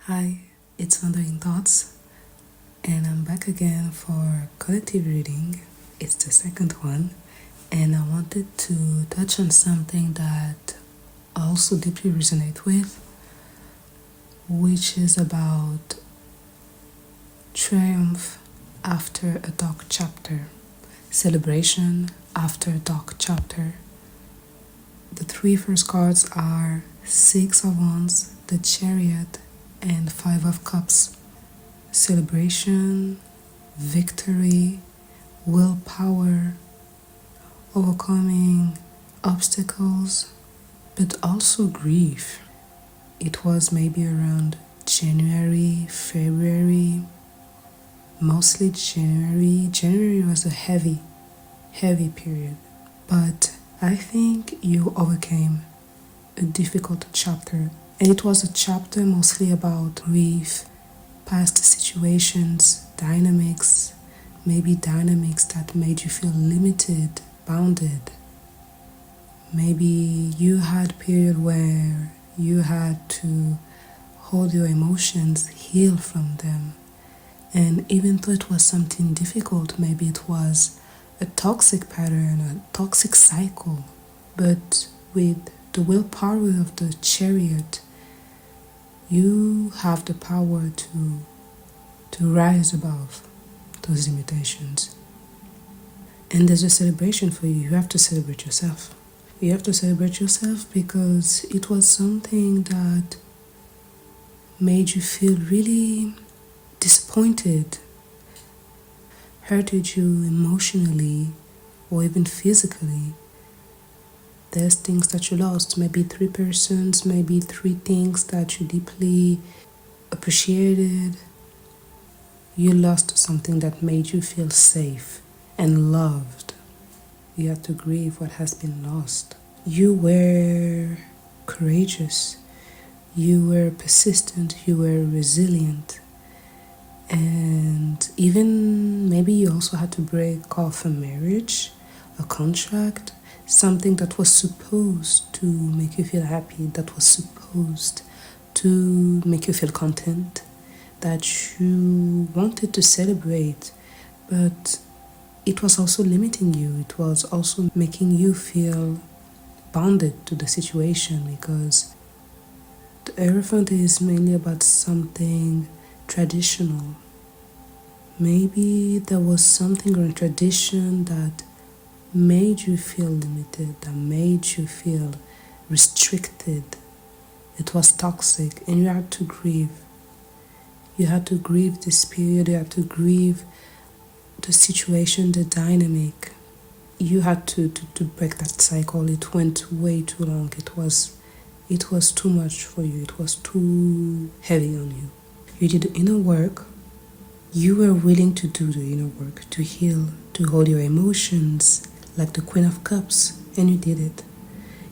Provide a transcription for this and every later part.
Hi, it's Wandering Thoughts, and I'm back again for collective reading. It's the second one, and I wanted to touch on something that I also deeply resonate with, which is about triumph after a dark chapter, celebration after a dark chapter. The three first cards are Six of Wands, the Chariot, and Five of Cups. Celebration, victory, willpower, overcoming obstacles, but also grief. It was maybe around January, February, mostly January. January was a heavy period, but I think you overcame a difficult chapter. And it was a chapter mostly about grief, past situations, dynamics, maybe dynamics that made you feel limited, bounded. Maybe you had a period where you had to hold your emotions, heal from them. And even though it was something difficult, maybe it was a toxic pattern, a toxic cycle, but with the willpower of the Chariot, you have the power to rise above those limitations. And there's a celebration for you. You have to celebrate yourself. You have to celebrate yourself because it was something that made you feel really disappointed, hurted you emotionally or even physically. There's things that you lost, maybe 3 persons, maybe 3 things that you deeply appreciated. You lost something that made you feel safe and loved. You have to grieve what has been lost. You were courageous. You were persistent. You were resilient. And even maybe you also had to break off a marriage, a contract, something that was supposed to make you feel happy, that was supposed to make you feel content, that you wanted to celebrate, but it was also limiting you. It was also making you feel bonded to the situation, because the Hierophant is mainly about something traditional. Maybe there was something or a tradition that made you feel limited, that made you feel restricted. It was toxic, and you had to grieve. You had to grieve this period. You had to grieve the situation, the dynamic. You had to break that cycle. It went way too long. It was too much for you. It was too heavy on you. You did the inner work. You were willing to do the inner work, to heal, to hold your emotions like the Queen of Cups, and you did it.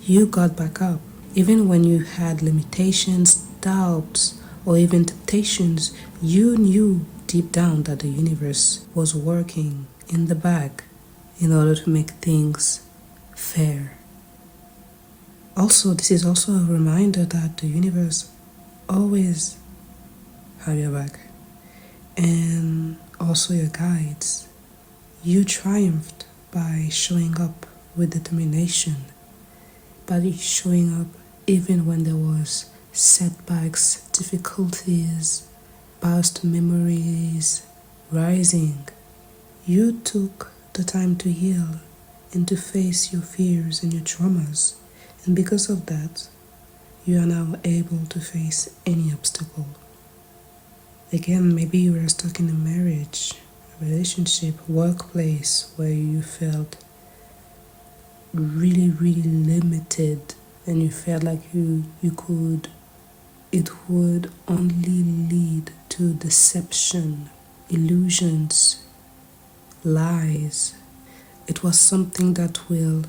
You got back up. Even when you had limitations, doubts, or even temptations, you knew deep down that the universe was working in the back in order to make things fair. Also, this is also a reminder that the universe always have your back, and also your guides. You triumphed by showing up with determination, by showing up even when there was setbacks, difficulties, past memories rising. You took the time to heal and to face your fears and your traumas, and because of that, you are now able to face any obstacle. Again, maybe you were stuck in a marriage, a relationship, workplace where you felt really limited, and you felt like it would only lead to deception, illusions, lies. It was something that will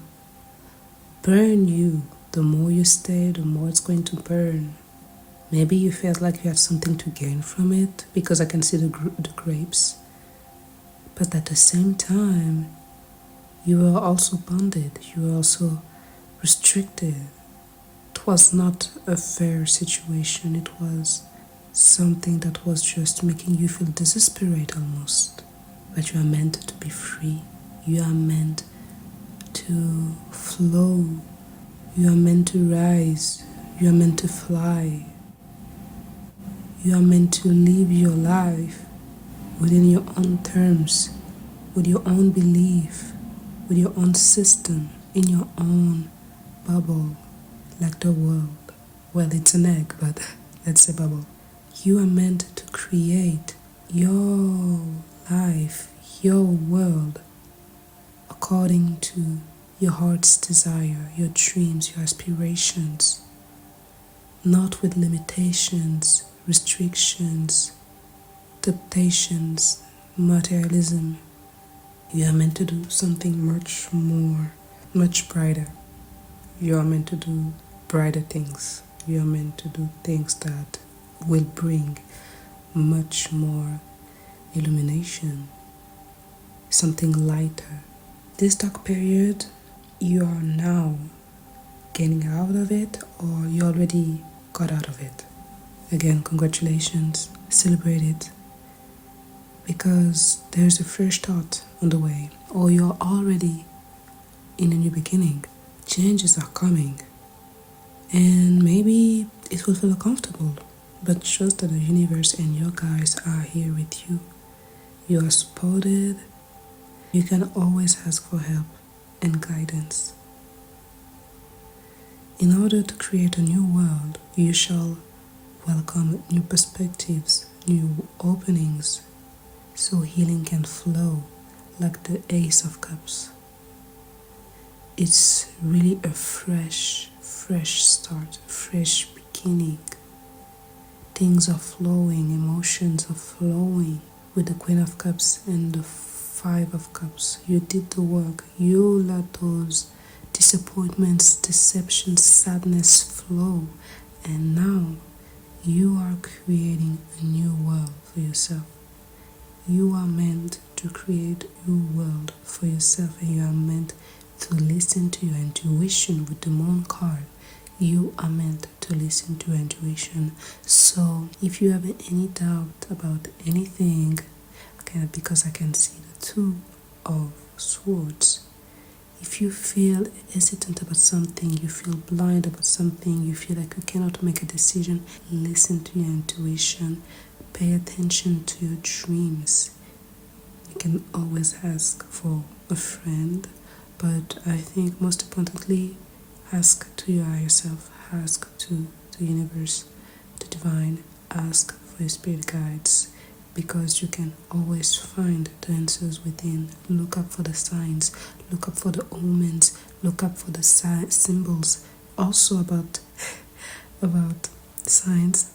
burn you. The more you stay, the more it's going to burn. Maybe you felt like you had something to gain from it, because I can see the grapes. But at the same time, you were also bonded. You were also restricted. It was not a fair situation. It was something that was just making you feel desperate almost. But you are meant to be free. You are meant to flow. You are meant to rise. You are meant to fly. You are meant to live your life within your own terms, with your own belief, with your own system, in your own bubble, like the world. Well, it's an egg, but let's say bubble. You are meant to create your life, your world, according to your heart's desire, your dreams, your aspirations, not with limitations, restrictions, temptations, materialism. You are meant to do something much more, much brighter. You are meant to do brighter things. You are meant to do things that will bring much more illumination, something lighter. This dark period, you are now getting out of it, or you already got out of it. Again, congratulations, celebrate it, because there's a fresh start on the way, or you're already in a new beginning. Changes are coming, and maybe it will feel uncomfortable, but trust that the universe and your guides are here with you. You are supported. You can always ask for help and guidance. In order to create a new world, you shall welcome new perspectives, new openings, so healing can flow like the Ace of Cups. It's really a fresh start, fresh beginning. Things are flowing, emotions are flowing. With the Queen of Cups and the Five of Cups, you did the work. You let those disappointments, deceptions, sadness flow, and now you are creating a new world for yourself. You are meant to create a new world for yourself, and you are meant to listen to your intuition with the Moon card. You are meant to listen to your intuition. So if you have any doubt about anything, because I can see the Two of Swords, if you feel hesitant about something, you feel blind about something, you feel like you cannot make a decision, listen to your intuition, pay attention to your dreams. You can always ask for a friend, but I think most importantly, ask to your higher self, ask to the universe, the divine, ask for your spirit guides, because you can always find the answers within. Look up for the signs, look up for the omens, look up for the symbols. Also about signs,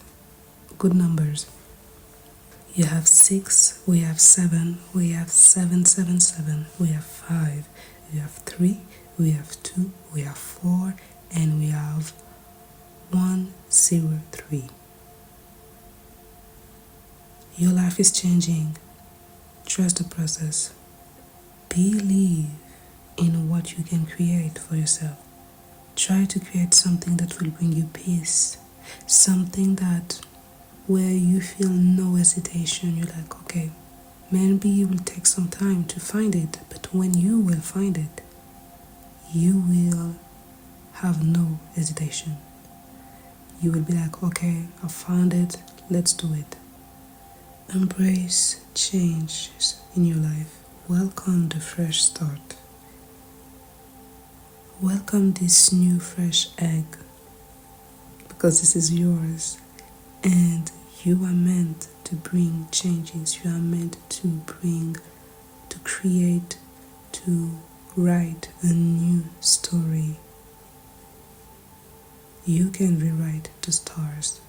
good numbers. You have 6, we have 7, we have 777, we have 5, we have 3, we have 2, we have 4, and we have 103. Your life is changing. Trust the process. Believe in what you can create for yourself. Try to create something that will bring you peace. Something that where you feel no hesitation. You're like, okay, maybe it will take some time to find it, but when you will find it, you will have no hesitation. You will be like, okay, I found it, let's do it. Embrace changes in your life. Welcome the fresh start. Welcome this new fresh egg, because this is yours, and you are meant to bring changes. You are meant to create, to write a new story. You can rewrite the stars.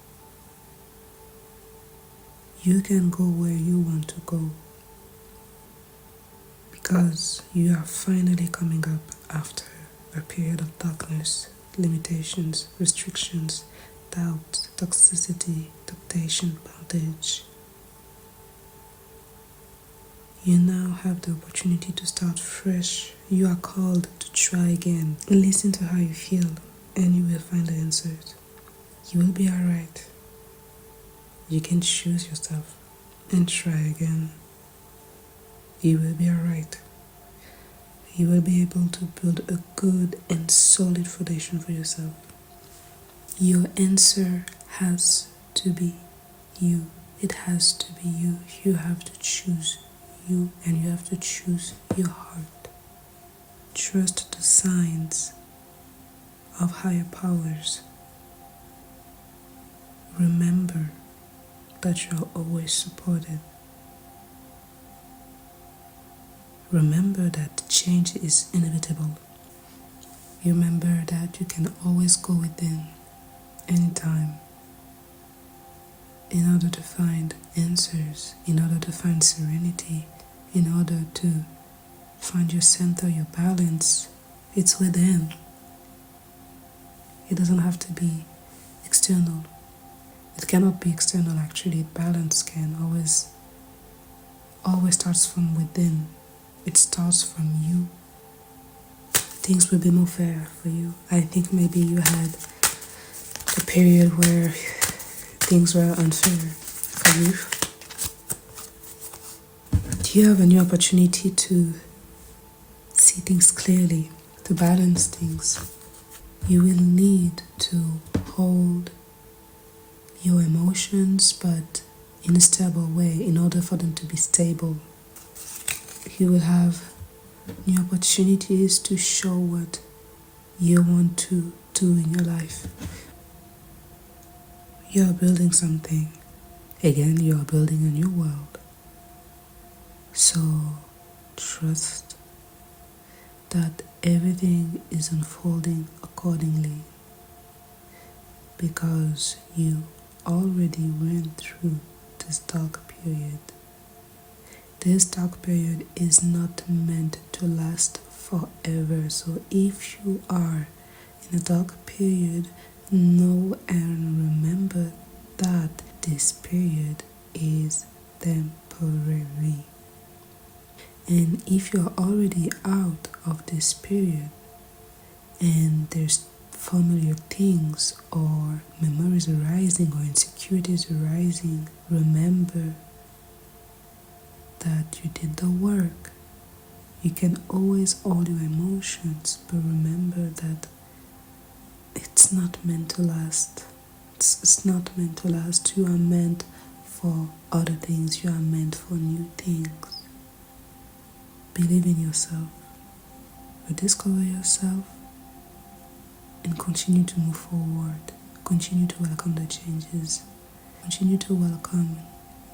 You can go where you want to go, because you are finally coming up after a period of darkness, limitations, restrictions, doubt, toxicity, temptation, bondage. You now have the opportunity to start fresh. You are called to try again. Listen to how you feel, and you will find the answers. You will be alright. You can choose yourself and try again. You will be alright. You will be able to build a good and solid foundation for yourself. Your answer has to be you. It has to be you. You have to choose you, and you have to choose your heart. Trust the signs of higher powers. Remember that you are always supported. Remember that change is inevitable. Remember that you can always go within anytime in order to find answers, in order to find serenity, in order to find your center, your balance. It's within. It doesn't have to be external. It cannot be external actually. Balance can always starts from within. It starts from you. Things will be more fair for you. I think maybe you had a period where things were unfair for you. You have a new opportunity to see things clearly, to balance things. You will need to hold your emotions, but in a stable way, in order for them to be stable. You will have new opportunities to show what you want to do in your life. You are building something. Again, you are building a new world. So trust that everything is unfolding accordingly, because you already went through this dark period. This dark period is not meant to last forever. So if you are in a dark period, know and remember that this period is temporary. And if you're already out of this period and there's familiar things or memories arising or insecurities arising, remember that you did the work. You can always hold your emotions, but remember that it's not meant to last. It's not meant to last. You are meant for other things. You are meant for new things. Believe in yourself. Rediscover yourself and continue to move forward. Continue to welcome the changes. Continue to welcome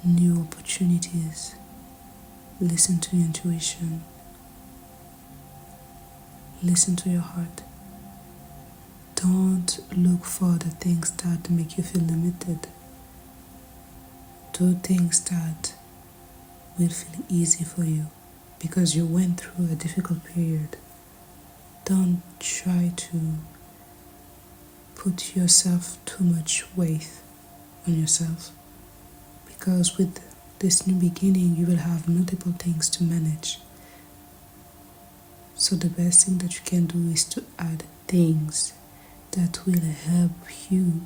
new opportunities. Listen to your intuition. Listen to your heart. Don't look for the things that make you feel limited. Do things that will feel easy for you because you went through a difficult period. Don't try to put yourself too much weight on yourself, because with this new beginning you will have multiple things to manage. So the best thing that you can do is to add things that will help you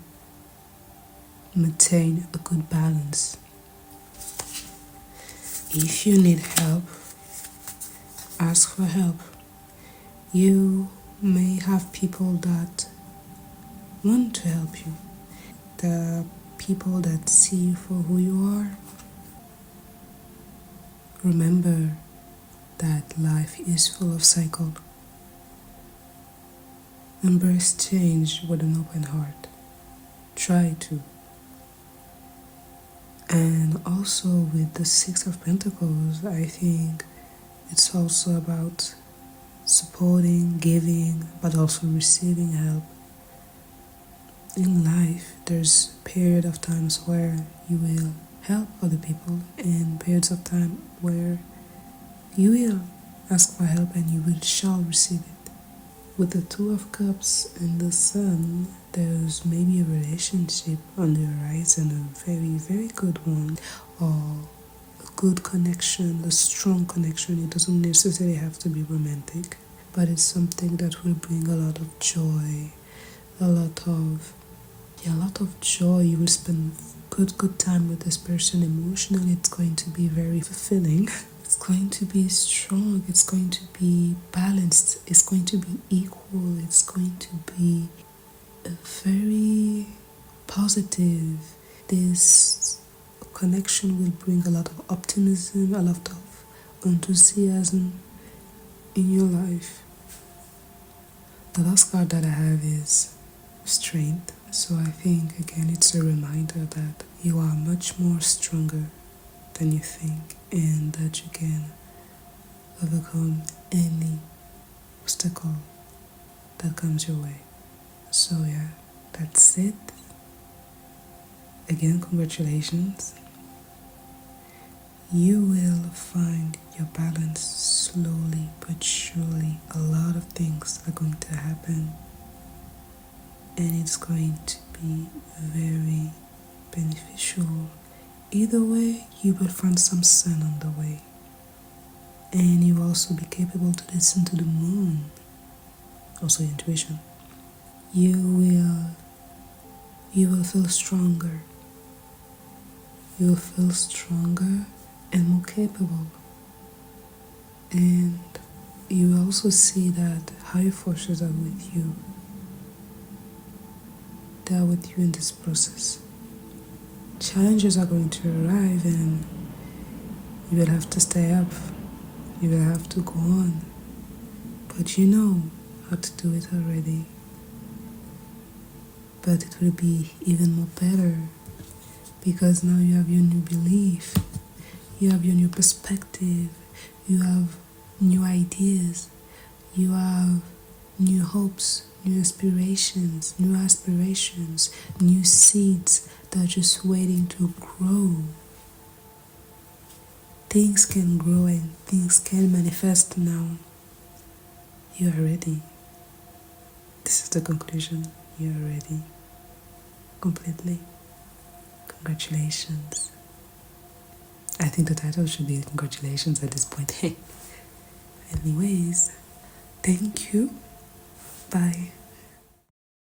maintain a good balance. If you need help, ask for help. You may have people that want to help you. The people that see you for who you are. Remember that life is full of cycles. Embrace change with an open heart. Try to. And also with the Six of Pentacles, I think it's also about supporting, giving, but also receiving help. In life, there's a period of times where you will help other people and periods of time where you will ask for help and you shall receive it. With the Two of Cups and the Sun, there's maybe a relationship on the horizon, a very, very good one, or a good connection, a strong connection. It doesn't necessarily have to be romantic, but it's something that will bring a lot of joy, a lot of joy. You will spend good time with this person emotionally. It's going to be very fulfilling. It's going to be strong. It's going to be balanced. It's going to be equal. It's going to be a very positive. This connection will bring a lot of optimism, a lot of enthusiasm in your life. The last card that I have is strength. So I think again it's a reminder that you are much more stronger than you think, and that you can overcome any obstacle that comes your way. So yeah, that's it. Again, congratulations. You will find your balance slowly but surely. A lot of things are going to happen, and it's going to be very beneficial. Either way, you will find some sun on the way, and you will also be capable to listen to the moon, also intuition. You will feel stronger. You will feel stronger and more capable, and you will also see that higher forces are with you. They are with you in this process. Challenges are going to arrive, and you will have to stay up. You will have to go on, but you know how to do it already. But it will be even more better, because now you have your new belief, you have your new perspective, you have new ideas, you have new hopes, new aspirations, new seeds that are just waiting to grow. Things can grow and things can manifest now. You are ready. This is the conclusion. You are ready. Completely. Congratulations. I think the title should be congratulations at this point. Anyways, thank you. Bye.